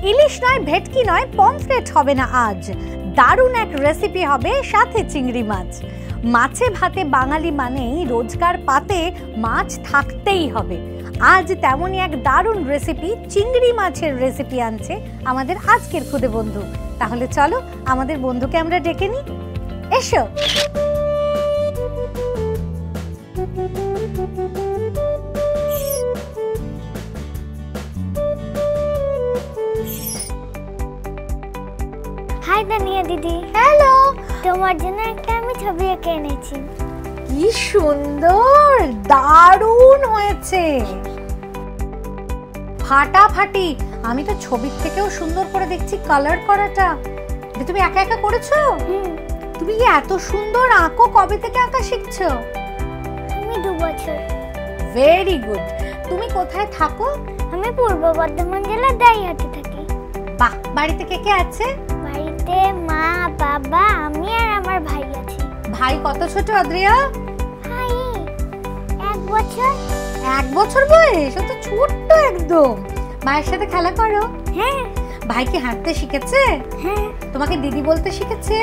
ইলিশ নয়, ভেটকি নয়, পমফ্রেট হবে না আজ। দারুণ এক রেসিপি হবে, সাথে চিংড়ি মাছ। মাছে ভাতে বাঙালি মানেই রোজকার পাতে মাছ থাকতেই হবে। আজ তেমনই এক দারুণ রেসিপি, চিংড়ি মাছের রেসিপি আনছে আমাদের আজকের খুদে বন্ধু। তাহলে চলো আমাদের বন্ধুকে আমরা ডেকে নিই। এসো। হাই তানিয়া দিদি। হ্যালো। তোমার জন্য একটা আমি ছবি এঁকে এনেছি। কি সুন্দর, দারুণ হয়েছে, ফাটাফাটি। আমি তো ছবির থেকেও সুন্দর করে দেখছি কালার করাটা। তুমি একা একা করেছো? তুমি কি এত সুন্দর আঁকো? কবে থেকে আঁকা শিখছো? আমি 2 বছর। Very good. তুমি কোথায় থাকো? আমি পূর্ব বর্ধমান জেলার দাইহাটে থাকি। বাহ, বাড়িতে কে কে আছে? বাড়িতে মা, বাবা, আমি আর আমার ভাই আছে। ভাই কত ছোট আদ্রিয়া? ভাই 1 বছর। 1 বছর বয়স? ও তো ছোট্ট একদম। ভাইয়ের সাথে খেলা করো? হ্যাঁ। ভাই কি হাঁটতে শিখেছে? হ্যাঁ। তোমাকে দিদি বলতে শিখেছে?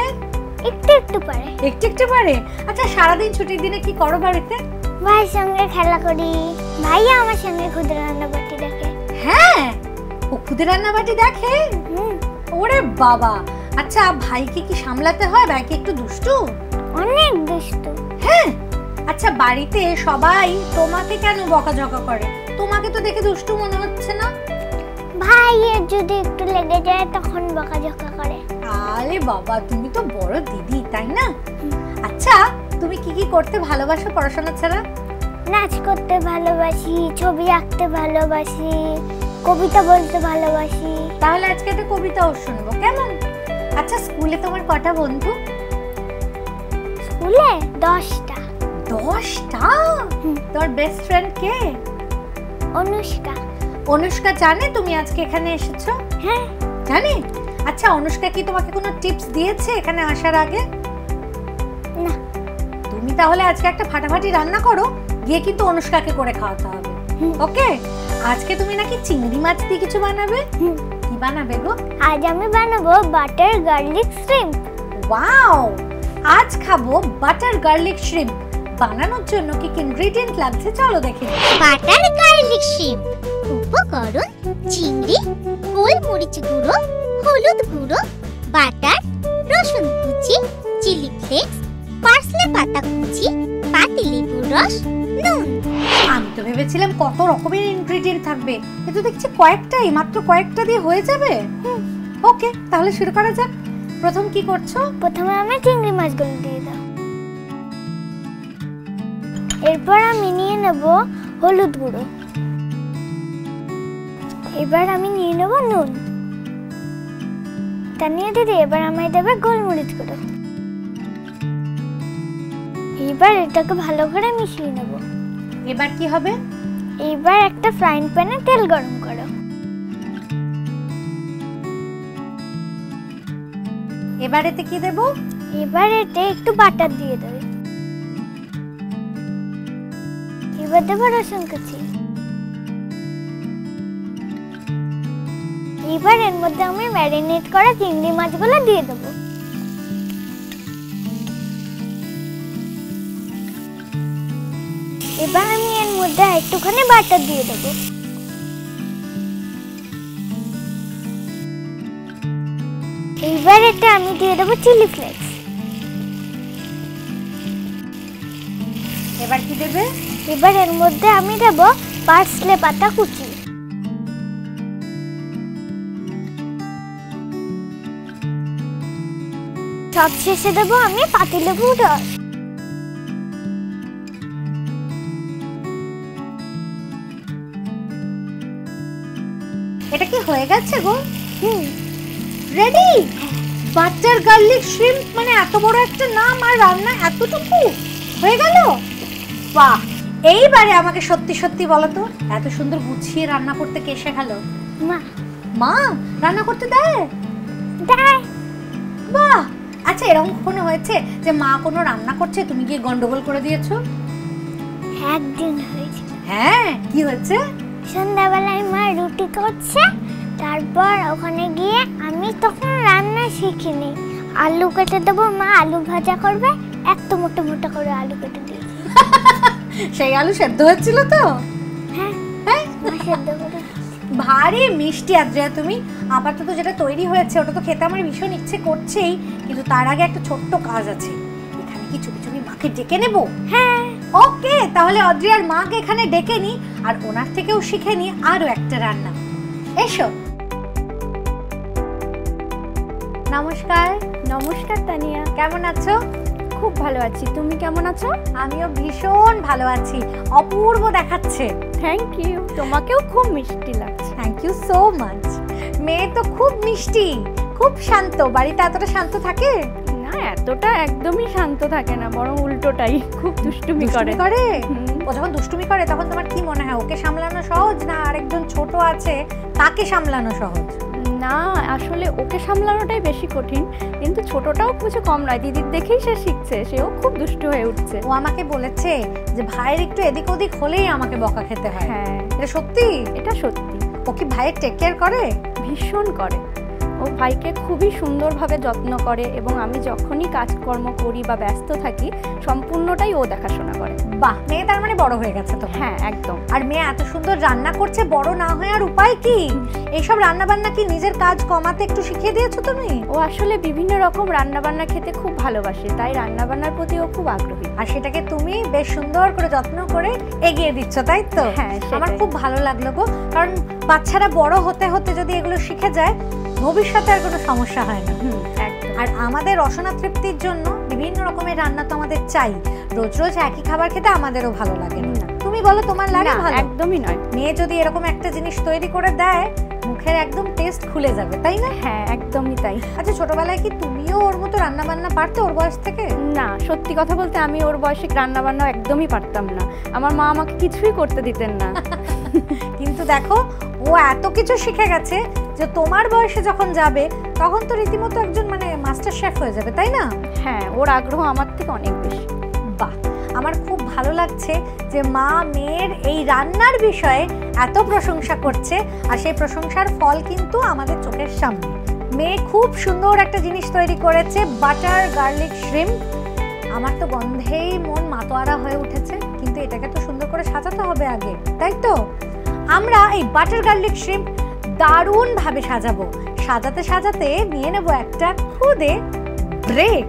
একটু একটু পারে। একটু একটু পারে। আচ্ছা, সারাদিন ছুটির দিনে কি করো বাড়িতে? ভাইয়ের সঙ্গে খেলা করি। ভাইয়া আমার সঙ্গে খুদে রান্নাবাটি দেখে। হ্যাঁ, ও খুদে রান্নাবাটি দেখে? ওরে বাবা। আচ্ছা, ভাইকে কি সামলাতে হয়? ভাইকে একটু দুষ্টু? অনেক দুষ্টু। হ্যাঁ। আচ্ছা, বাড়িতে সবাই তোমাকে কেন বকাঝকা করে? তোমাকে তো দেখে দুষ্টু মনে হচ্ছে না। ভাইয়ের যদি একটু লেগে যায় তখন বকাঝকা করে। আরে বাবা, তুমি তো বড় দিদি, তাই না? আচ্ছা, তুমি কি কি করতে ভালোবাসো পড়াশোনা ছাড়া? নাচ করতে ভালোবাসি, ছবি আঁকতে ভালোবাসি, কবিতা বলতে ভালোবাসি। তাহলে আজকে একটা কবিতাও শুনবো, কেমন? আচ্ছা, স্কুলে তোমার কটা বন্ধু? স্কুলে 10টা। 10টা? তোমার বেস্ট ফ্রেন্ড কে? অনুষ্কা। অনুষ্কা জানে তুমি আজকে এখানে এসেছো? হ্যাঁ, জানে। আচ্ছা, অনুষ্কা কি তোমাকে কোনো টিপস দিয়েছে এখানে আসার আগে? না। তুমি তাহলে আজকে একটা ফাটাফাটি রান্না করো, গিয়ে কিন্তু অনুষ্কাকে করে খাওয়াতে হবে। ওকে? আজকে তুমি নাকি চিংড়ি মাছ দিয়ে কিছু বানাবে? কি বানাবে গো? আজ আমি বানাবো বাটার গার্লিক শ্রিম্প। ওয়াও! আজ খাবো বাটার গার্লিক শ্রিম্প। বানানোর জন্য কি কি ইনগ্রেডিয়েন্ট লাগছে চলো দেখে নিই। বাটার গার্লিক শ্রিম্প উপকরণ: চিংড়ি, গোলমরিচ গুঁড়ো, হলুদ গুঁড়ো, বাটার, রসুন কুচি, চিলি ফ্লেক্স, পার্সলে পাতা কুচি, পাতিলেবুর রস, নুন। আমি তো ভেবেছিলাম কত রকমের ইনগ্রেডিয়েন্ট থাকবে, এ তো দেখছি কয়েকটাই, মাত্র কয়েকটা দিয়ে হয়ে যাবে। ওকে, তাহলে শুরু করা যাক। প্রথম কি করছো? প্রথমে আমি চিংড়ি মাছগুলো দিয়ে দাও। এরপর আমি নিয়ে নেব হলুদ গুঁড়ো। এবার আমি নিয়ে নেব নুন। তানিয়া দিদি, এবার আমায় দেবে গোলমরিচ গুঁড়ো। এবার এটাকে ভালো করে মিশিয়ে নেব। এবার কি হবে? এবার একটা ফ্রাইং প্যানে তেল গরম করো। এবার এতে কি দেব? এবার এতে একটু বাটার দিয়ে দেবে। এবার দেবো রসুন কুচি। এবার এর মধ্যে আমি ম্যারিনেট করা চিংড়ি মাছগুলো দিয়ে দেবো। এবার আমি এর মধ্যে একটুখানি বাটার দিয়ে দেবো। এবার এটা আমি দিয়ে দেবো চিলি ফ্লেক্স। এবার কি দেবে? এবার এর মধ্যে আমি দেব পার্সলে পাতা কুচি। সব শেষে দেব আমি পাতিলেবুর রস। এটা কি হয়ে গেছে গো? রেডি? বাটার গার্লিক শ্রিম্প মানে এত বড় একটা নাম, আর রান্না এতটুকু হয়ে গেল? বাহ! এইবারে আমাকে সত্যি সত্যি বলো তো, এত সুন্দর গুছিয়ে রান্না করতে কে শেখালো? মা। মা রান্না করতে দেয়? দেয়। বাহ! আচ্ছা, এরকম কখনো হয়েছে যে মা কোনো রান্না করছে তুমি গিয়ে গন্ডগোল করে দিয়েছো? একদিন হয়েছিল। হ্যাঁ, কি হয়েছে? সন্ধ্যাবেলায় মা রুটি করছে, তারপর ওখানে গিয়ে আমি তখন রান্না শিখিনি। আলু কেটে দেবো, মা আলু ভাজা করবে, এত মোটা মোটা করে আলু কেটে দিয়েছে। সেই আলু সেদ্ধ হয়েছিল তো? হ্যাঁ, মা সেদ্ধ করে। ভারী মিষ্টি আদ্রিয়া তুমি। আপাতত যেটা তৈরি হয়েছে ওটা তো খেতে আমার ভীষণ ইচ্ছে করছেই, কিন্তু তার আগে একটা ছোট্ট কাজ আছে। এখানে কি চুপি চুপি মাকে ডেকে নেব? হ্যাঁ, ওকে, তাহলে অদ্রিয়ার মাকে এখানে ডেকে নি, আর ওনার থেকেও শিখে নি আরো একটা রান্না। এসো। নমস্কার। নমস্কার তানিয়া, কেমন আছো? খুব ভালো আছি। তুমি কেমন আছো? আমিও ভীষণ ভালো আছি, অপূর্ব দেখাচ্ছে। থ্যাংক ইউ, তোমাকেও খুব মিষ্টি লাগছে। Thank you so much. মেয়ে তো খুব মিষ্টি, খুব শান্ত। বাড়িতে এতটা শান্ত থাকে না, এতটা একদমই শান্ত থাকে না, বরং উল্টোটাই, খুব দুষ্টুমি করে। ও যখন দুষ্টুমি করে তখন তোমার কি মনে হয়, ওকে সামলানো সহজ না আরেকজন ছোট আছে তাকে সামলানো সহজ? না, আসলে ওকে সামলানোটাই বেশি কঠিন, কিন্তু ছোটটাও কিছু কম নয়। দিদির দেখেই সে শিখছে, সেও খুব দুষ্টু হয়ে উঠছে। ও আমাকে বলেছে যে ভাইয়ের একটু এদিক ওদিক হলেই আমাকে বকা খেতে হয়। হ্যাঁ, এটা সত্যি? এটা সত্যি। ও কি ভাইয়ের টেক কেয়ার করে? ভীষণ করে। ও ভাইকে খুবই সুন্দরভাবে যত্ন করে, এবং আমি যখনই কাজকর্ম করি বা ব্যস্ত থাকি সম্পূর্ণটাই ও দেখাশোনা করে। বাহ, মেয়ে তার মানে বড় হয়ে গেছে তো? হ্যাঁ, একদম। আর মেয়ে এত সুন্দর রান্না করছে, বড় না হয়ে আর উপায় কি? এইসব রান্না বান্না কি নিজের কাজ কমাতে একটু শিখিয়ে দিয়েছো তুমি? ও আসলে বিভিন্ন রকম রান্না বান্না খেতে খুব ভালোবাসে, তাই রান্না বান্নার প্রতি ও খুব আগ্রহী। আর সেটাকে তুমি বেশ সুন্দর করে যত্ন করে এগিয়ে দিচ্ছ, তাই তো? হ্যাঁ, আমার খুব ভালো লাগলো গো, কারণ বাচ্চারা বড় হতে হতে যদি এগুলো শিখে যায় ভবিষ্যতে আর কোনো সমস্যা হয় না। একদম। আর আমাদের রসনা তৃপ্তির জন্য বিভিন্ন রকমের রান্না তো আমাদের চাই। রোজ রোজ একই খাবার খেতে আমাদেরও ভালো লাগে না। তুমি বলো, তোমার লাগে? ভালো একদমই নয়। মেয়ে যদি এরকম একটা জিনিস তৈরি করে দেয়, মুখের একদম টেস্ট খুলে যাবে, তাই না? হ্যাঁ, একদমই তাই। আচ্ছা, ছোটবেলায় কি তুমিও ওর মতো রান্না বান্না পারতে ওর বয়স থেকে? না, সত্যি কথা বলতে আমি ওর বয়সে রান্না বান্না একদমই পারতাম না। আমার মা আমাকে কিছুই করতে দিতেন না। কিন্তু দেখো, ও এত কিছু শিখে গেছে যে তোমার বয়সে যখন যাবে তখন তো রীতিমতো একজন মানে মাস্টার শেফ হয়ে যাবে, তাই না? হ্যাঁ, ওর আগ্রহ আমার থেকে অনেক বেশি। বাহ, আমার খুব ভালো লাগছে যে মা মেয়ের এই রান্নার বিষয়ে এত প্রশংসা করছে, আর সেই প্রশংসার ফল কিন্তু আমাদের চোখের সামনে। মেয়ে খুব সুন্দর একটা জিনিস তৈরি করেছে, বাটার গার্লিক শ্রিম্প। আমার তো গন্ধেই মন মাতোয়ারা হয়ে উঠেছে, কিন্তু এটাকে তো সুন্দর করে সাজাতে হবে আগে, তাই তো? আমরা এই বাটার গার্লিক শ্রিম্প দারুণ ভাবে সাজাবো। সাজাতে সাজাতে নিয়ে নেব একটা খুদে ব্রেক।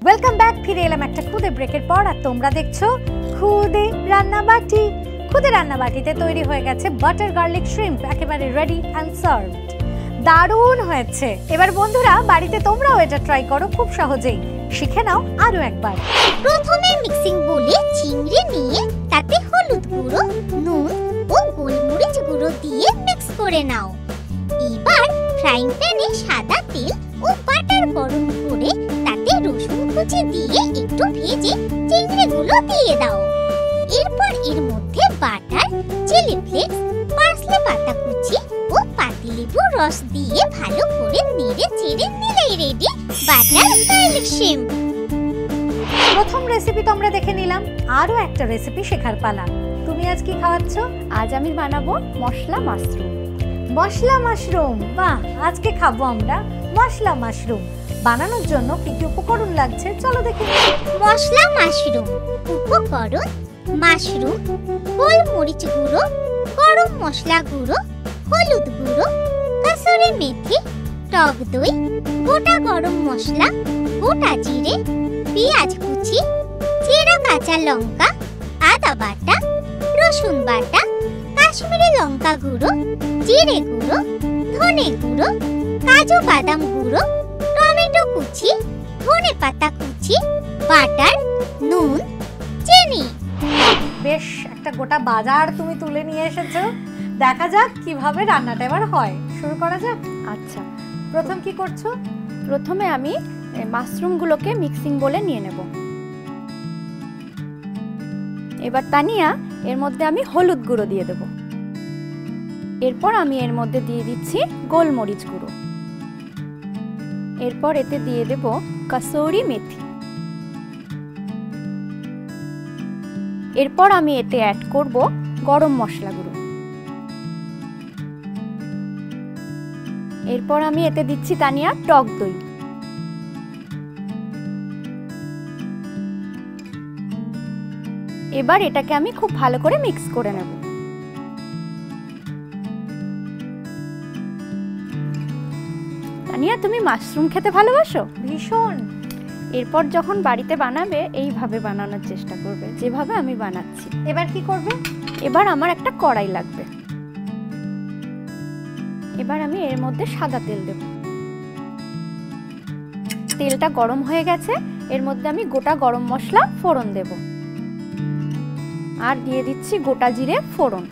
ওয়েলকাম ব্যাক, ফিরে এলাম একটা খুদে ব্রেকের পর, আর তোমরা দেখছো খুদে রান্নাবাটি। খুদে রান্নাবাটিতে তৈরি হয়ে গেছে বাটার গার্লিক শ্রিম্প, একেবারে রেডি অ্যান্ড সার্ভড। দারুণ হয়েছে। এবার বন্ধুরা, বাড়িতে তোমরাও এটা ট্রাই করো, খুব সহজেই শিখে নাও আরো একবার। প্রথমে মিক্সিং বোলে চিংড়ি নিয়ে তাতে হলুদ গুঁড়ো, নুন ও গোলমরিচ গুঁড়ো দিয়ে মিক্স করে নাও। এবার ফ্রাইং প্যানে সাদা তেল ও বাটার গরম করে তাতে রসুন কুচি দিয়ে একটু ভেজে চিংড়িগুলো দিয়ে দাও। এরপর এর মধ্যে বাটার, চিলি ফ্লেক্স, পার্সলে পাতা কুচি ও পাতিলেবুর রস দিয়ে ভালো করে নেড়ে চেড়ে নিলেই রেডি বাটার গার্লিক শ্রিম্প। প্রথম রেসিপি তো আমরা দেখে নিলাম, আরো একটা রেসিপি শেখার পালা। তুমি আজ কি খাওয়াচ্ছ? আজ আমি বানাবো মশলা মাশরুম। মশলা মাশরুম, বাহ! আজকে খাবো আমরা মশলা মাশরুম। বানানোর জন্য কি কি উপকরণ লাগছে চলো দেখে নিই। মশলা মাশরুম উপকরণ: মাশরুম, গোলমরিচ গুঁড়ো, গরম মশলা গুঁড়ো, হলুদ গুঁড়ো, কাসুরি মেথি, টক দই, গোটা গরম মশলা, গোটা জিরে, পেঁয়াজ কুচি, চেরা কাঁচা লঙ্কা, আদা বাটা, রসুন বাটা, কাশ্মীরি লঙ্কা গুঁড়ো, জিরে গুঁড়ো, ধনে গুঁড়ো, কাজু বাদাম গুঁড়ো, টমেটো কুচি, ধনে পাতা কুচি, বাটার, নুন, চিনি। বেশ একটা গোটা বাজার তুমি তুলে নিয়ে এসেছো। দেখা যাক কিভাবে রান্নাটা এবার হয়। শুরু করা যাক। আচ্ছা, প্রথম কি করছো? প্রথমে আমি মাশরুমগুলোকে মিক্সিং বলে নিয়ে নেব। এবার তানিয়া, এর মধ্যে আমি হলুদ গুঁড়ো দিয়ে দেব। এরপর আমি এর মধ্যে দিয়ে দিচ্ছি গোলমরিচ গুঁড়ো। এরপর এতে দিয়ে দেব কসুরি মেথি। এরপর আমি এতে অ্যাড করব গরম মশলা গুঁড়ো। এরপর আমি এতে দিচ্ছি তানিয়া টক দই। এবার এটাকে আমি খুব ভালো করে মিক্স করে নেব। তানিয়া, তুমি মাশরুম খেতে ভালোবাসো? ভীষণ। এরপর যখন বাড়িতে বানাবে এইভাবে বানানোর চেষ্টা করবে, যেভাবে আমি বানাচ্ছি। এবার কি করবে? এবার আমার একটা কড়াই লাগবে। এবার আমি এর মধ্যে সাদা তেল দেব। তেলটা গরম হয়ে গেছে, এর মধ্যে আমি গোটা গরম মশলা ফোড়ন দেব। আর দিয়ে দিচ্ছি গোটা জিরে ফোড়ন।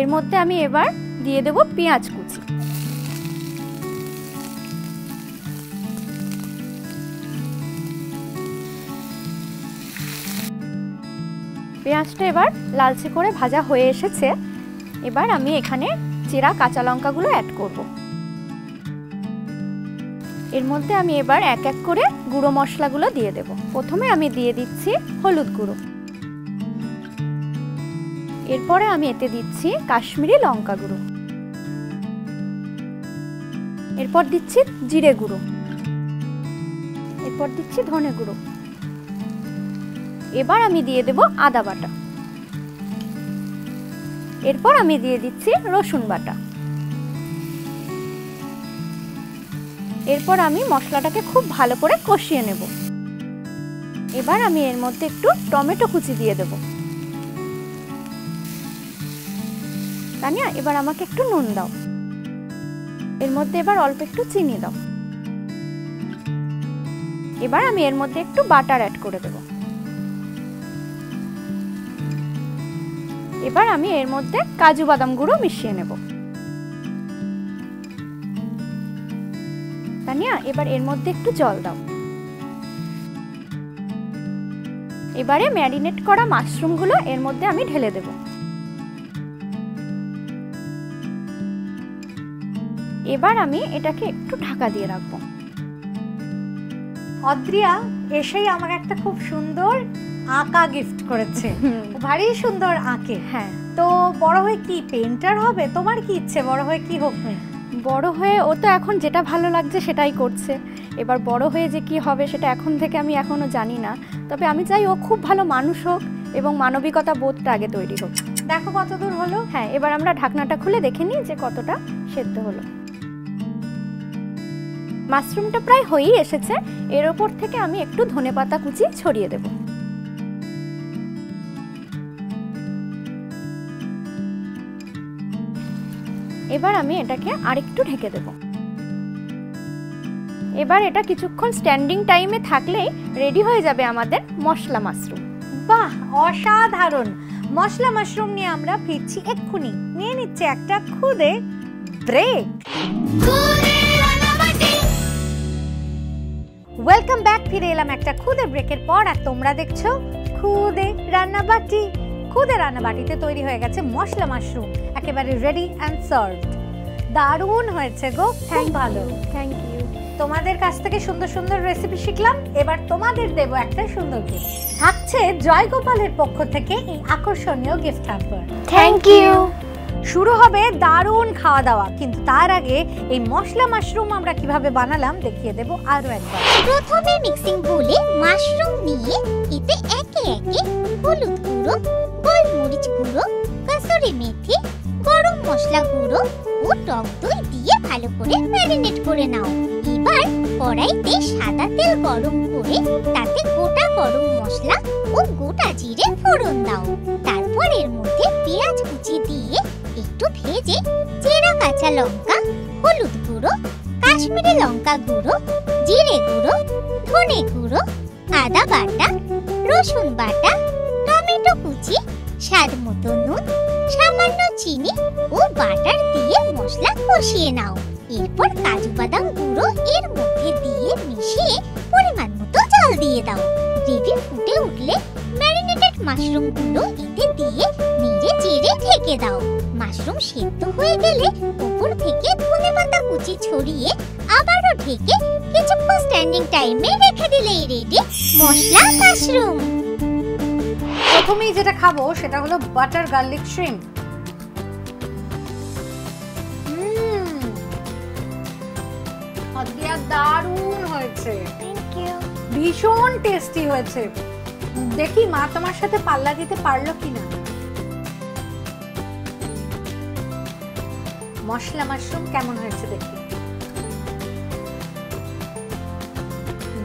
এর মধ্যে আমি এবার দিয়ে দেব পেঁয়াজ কুচি। পেঁয়াজটা এবার লালচে করে ভাজা হয়ে এসেছে। এবার আমি এখানে চেরা কাঁচা লঙ্কাগুলো অ্যাড করব। এর মধ্যে আমি এবার এক এক করে গুঁড়ো মশলাগুলো দিয়ে দেব। প্রথমে আমি দিয়ে দিচ্ছি হলুদ গুঁড়ো। এরপরে আমি এতে দিচ্ছি কাশ্মীরি লঙ্কা গুঁড়ো। এরপর দিচ্ছি জিরে গুঁড়ো। এরপর দিচ্ছি ধনে গুঁড়ো। এবার আমি দিয়ে দেব আদা বাটা। এরপর আমি দিয়ে দিচ্ছি রসুন বাটা। এরপর আমি মশলাটাকে খুব ভালো করে কষিয়ে নেব। এবার আমি এর মধ্যে একটু টমেটো কুচি দিয়ে দেব। তানিয়া, এবার আমাকে একটু নুন দাও। এর মধ্যে এবার অল্প একটু চিনি দাও। এবার আমি এর মধ্যে একটু বাটার অ্যাড করে দেব। এবার আমি এর মধ্যে কাজু বাদাম গুঁড়ো মিশিয়ে নেব। তানিয়া, এবার এর মধ্যে একটু জল দাও। এবারে ম্যারিনেট করা মাশরুমগুলো এর মধ্যে আমি ঢেলে দেব। এবার আমি এটাকে একটু ঢাকা দিয়ে রাখবো। অদ্রিয়া এসেই আমাকে একটা খুব সুন্দর আঁকা গিফট করেছে। ভারী সুন্দর আঁকে। হ্যাঁ, তো বড় হয়ে কি পেন্টার হবে? তোমার কি ইচ্ছে বড় হয়ে কি হোক? বড় হয়ে ও তো এখন যেটা ভালো লাগছে সেটাই করছে। এবার বড় হয়ে যে কি হবে সেটা এখন থেকে আমি এখনো জানি না। তবে আমি চাই ও খুব ভালো মানুষ হোক এবং মানবিকতা বোধটা আগে তৈরি হোক। দেখো কতদূর হলো। হ্যাঁ, এবার আমরা ঢাকনাটা খুলে দেখে নিই যে কতটা সেদ্ধ হলো। মাশরুমটা প্রায় হয়েই এসেছে। এর ওপর থেকে আমি একটু ধনেপাতা কুচি ছড়িয়ে দেব। এবার আমি এটাকে আরেকটু ঢেকে দেব। এবার এটা কিছুক্ষণ স্ট্যান্ডিং টাইমে থাকলেই রেডি হয়ে যাবে আমাদের মশলা মাশরুম। বাহ, অসাধারণ! মশলা মাশরুম নিয়ে আমরা ফিরছি এক্ষুনি। নিয়ে নিচ্ছে একটা খুদে ব্রেক। Welcome back. ফিরে এলাম একটা খুদে ব্রেকের পর। আর তোমরা দেখছো খুদে রান্নাবাটি। খুদে রান্নাবাটিতে তৈরি হয়ে গেছে মশলা মাশরুম, একেবারে রেডি অ্যান্ড সার্ভড। দারুণ হয়েছে গো, খুব ভালো। Thank you. তোমাদের কাছ থেকে সুন্দর সুন্দর রেসিপি শিখলাম। এবার তোমাদের দেব একটা সুন্দর গিফট। থাকছে জয়গোপালের পক্ষ থেকে এই আকর্ষণীয় গিফট হ্যাম্পার। Thank you. শুরু হবে দারুণ খাওয়া দাওয়া, কিন্তু তার আগে এই মশলা মাশরুম আমরা কিভাবে বানালাম দেখিয়ে দেব আরো একবার। প্রথমে মিক্সিং বোলে মাশরুম নিয়ে এতে একে একে হলুদ গুঁড়ো, গোলমরিচ গুঁড়ো, কসুরি মেথি, গরম মশলা গুঁড়ো ও টক দই দিয়ে ভালো করে ম্যারিনেট করে নাও। এবার কড়াইতে সাদা তেল গরম করে তাতে গোটা গরম মশলা ও গোটা জিরে ফোড়ন দাও। তারপর এর মধ্যে পেঁয়াজ কুচি দিয়ে একটু ভেজে চেরা কাঁচা লঙ্কা, হলুদ গুঁড়ো, কাশ্মীরি লঙ্কা গুঁড়ো, জিরে গুঁড়ো, ধনে গুঁড়ো, আদা বাটা, রসুন বাটা, টমেটো কুচি, স্বাদ মতো নুন, সামান্য চিনি ও বাটার দিয়ে মশলা কষিয়ে নাও। এরপর কাজু বাদাম গুঁড়ো এর মধ্যে দিয়ে মিশিয়ে পরিমাণ মতো জল দিয়ে দাও। গ্রেভি ফুটে উঠলে ম্যারিনেটেড মাশরুমগুলো এতে দিয়ে নেড়ে চেড়ে ঢেকে দাও। মাশরুম সেদ্ধ হয়ে গেলে উপর থেকে ধনেপাতা কুচি ছড়িয়ে আবারও ঢেকে কিছুক্ষণ স্ট্যান্ডিং টাইমে রেখে দিলেই রেডি মশলা মাশরুম। প্রথমেই যেটা খাবো সেটা হলো বাটার গার্লিক শ্রিম্প। আদিয়া দারুণ হয়েছে, থ্যাংক ইউ। ভীষণ টেস্টি হয়েছে। দেখি মা তোমার সাথে পাল্লা দিতে পারলো কিনা। মশলা মাশরুম কেমন হয়েছে দেখি।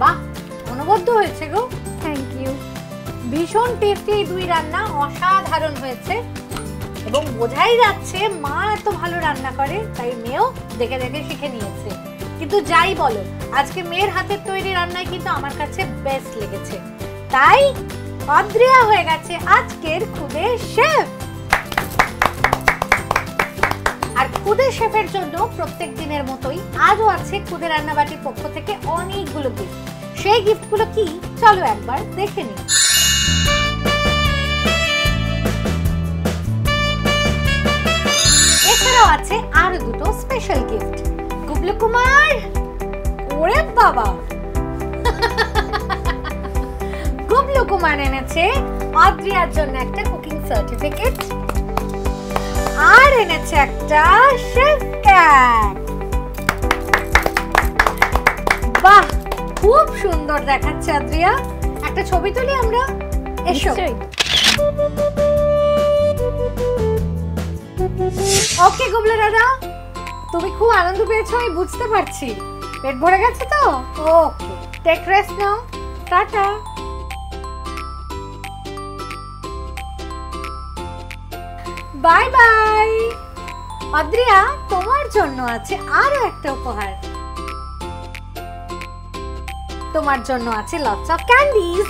বাহ, অনবদ্য হয়েছে গো। Thank you. ভীষণ টেস্টি এই দুই রান্না, অসাধারণ হয়েছে এবং বোঝাই যাচ্ছে মা এত ভালো রান্না করে তাই মেয়েও দেখে দেখে শিখে নিয়েছে। কিন্তু যাই বলো, আজকে মেয়ের হাতের তৈরি রান্নাই কিন্তু আমার কাছে বেস্ট লেগেছে, তাই অদ্রিয়া হয়ে গেছে আজকের খুদে শেফ। আর খুদে শেফের জন্য প্রত্যেক দিনের মতোই আজও আছে খুদে রান্নাবাটির পক্ষ থেকে অনেকগুলো গিফট। সেই গিফটগুলো কি চলো একবার দেখে নিই। এছাড়াও আছে আরো দুটো স্পেশাল গিফট। গুবলু কুমার, ওরে বাবা, গুবলু কুমার এনেছে অদ্রিয়ার জন্য একটা কুকিং সার্টিফিকেট আর এনেছে একটা শেফ ক্যাপ। বাহ, খুব সুন্দর দেখাচ্ছে অদ্রিয়া। একটা ছবি তুলি আমরা, এসো। ওকে গুবলু দাদা, তুমি খুব আনন্দ পেয়েছো আমি বুঝতে পারছি। পেট ভরে গেছে তো? ওকে, টেক রেস্ট নাও, টাটা। Bye bye. অদ্রিয়া, তোমার জন্য আছে আরো একটা উপহার। তোমার জন্য আছে লটস অফ ক্যান্ডিজ।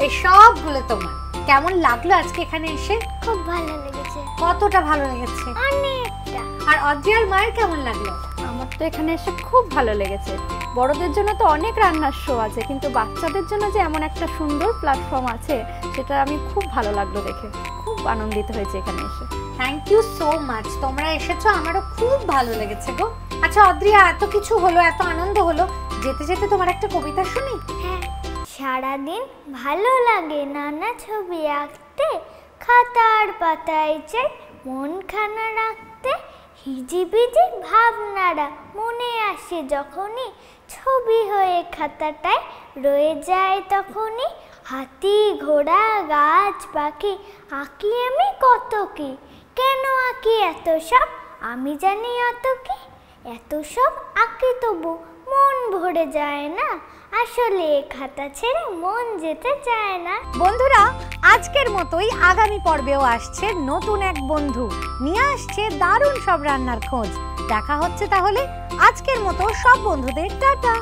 এই সবগুলো তোমার। কেমন লাগলো আজকে এখানে এসে? খুব ভালো লেগেছে। কতটা ভালো লেগেছে? অনেকটা। আর অদ্রিয়ার মায়ের কেমন লাগলো? আমার তো এখানে এসে খুব ভালো লেগেছে। বড়দের জন্য তো অনেক রান্নার শো আছে, কিন্তু বাচ্চাদের জন্য যে এমন একটা সুন্দর প্ল্যাটফর্ম আছে সেটা আমি খুব ভালো লাগলো দেখে। খুব আনন্দিত হয়েছে এখানে এসে। থ্যাংক ইউ সো মাচ, তোমরা এসেছো, আমারও খুব ভালো লেগেছে গো। আচ্ছা অদ্রিয়া, এত কিছু হলো, এত আনন্দ হলো, যেতে যেতে তোমার একটা কবিতা শুনি। হ্যাঁ, সারাদিন ভালো লাগে নানা ছবি আঁকতে, খাতার পাতায় চাই মনখানা রাখতে, হিজিবিজি ভাবনারা মনে আসে যখনই, ছবি হয়ে খাতাটায় রয়ে যায় তখনই, হাতি ঘোড়া গাছ পাখি আঁকি আমি কত কি, কেন আঁকি এত সব আমি জানি অত কি, এত সব আঁকি তবু মন ভরে যায় না, আসলে খাতা ছেড়ে মন যেতে চায় না। বন্ধুরা, আজকের মতোই আগামী পর্বেও আসছে নতুন এক বন্ধু নিয়ে আসছে দারুণ সব রান্নার খোঁজ। দেখা হচ্ছে তাহলে। আজকের মতো সব বন্ধুদের টাটা।